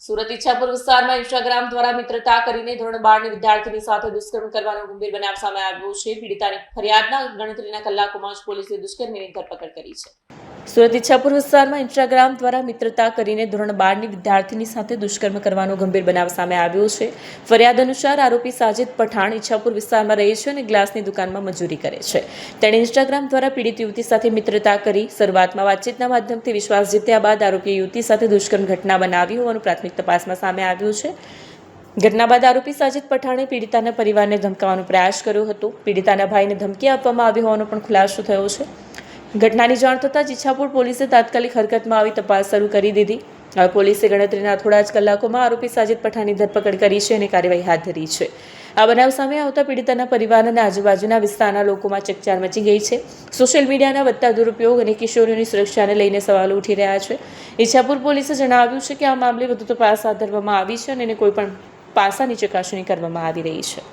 સુરત ઈચ્છાપુર વિસ્તારમાં ઇન્સ્ટાગ્રામ દ્વારા મિત્રતા કરીને ધોરણ 12ની વિદ્યાર્થીની સાથે દુષ્કર્મ કરવાનો ગંભીર બનાવ સામે આવ્યો છે. પીડિતાની ફરિયાદના ગણતરીના કલાકોમાં જ પોલીસે દુષ્કર્મીની ધરપકડ કરી છે. સુરત ઈચ્છાપુર વિસ્તારમાં ઇન્સ્ટાગ્રામ દ્વારા મિત્રતા કરીને ધોરણ 12ની વિદ્યાર્થીની સાથે દુષ્કર્મ કરવાનો ગંભીર બનાવ સામે આવ્યો છે. ફરિયાદ અનુસાર આરોપી સાજિદ પઠાણ ઈચ્છાપુર વિસ્તારમાં રહે છે અને ગ્લાસની દુકાનમાં મજૂરી કરે છે. તેણે ઇન્સ્ટાગ્રામ દ્વારા પીડિત યુવતી સાથે મિત્રતા કરી શરૂઆતમાં વાતચીતના માધ્યમથી વિશ્વાસ જીત્યા બાદ આરોપીએ યુવતી સાથે દુષ્કર્મ ઘટના બનાવી હોવાનું પ્રાથમિક તપાસમાં સામે આવ્યું છે. ઘટના બાદ આરોપી સાજિદ પઠાણે પીડિતાના પરિવારને ધમકાવવાનો પ્રયાસ કર્યો હતો. પીડિતાના ભાઈને ધમકી આપવામાં આવી હોવાનો પણ ખુલાસો થયો છે. ઘટનાની જાણ થતાં જ ઈચ્છાપુર પોલીસે તાત્કાલિક હરકતમાં આવી તપાસ શરૂ કરી દીધી. હવે પોલીસે ગણતરીના થોડા જ કલાકોમાં આરોપી સાજિદ પઠાણની ધરપકડ કરી છે અને કાર્યવાહી હાથ ધરી છે. આ બનાવ સામે આવતા પીડિતાના પરિવાર અને આજુબાજુના વિસ્તારના લોકોમાં ચકચાર મચી ગઈ છે. સોશિયલ મીડિયાના વધતા દુરુપયોગ અને કિશોરીઓની સુરક્ષાને લઈને સવાલો ઉઠી રહ્યા છે. ઈચ્છાપુર પોલીસે જણાવ્યું છે કે આ મામલે વધુ તપાસ હાથ ધરવામાં આવી છે અને કોઈ પણ પાસાની ચકાસણી કરવામાં આવી રહી છે.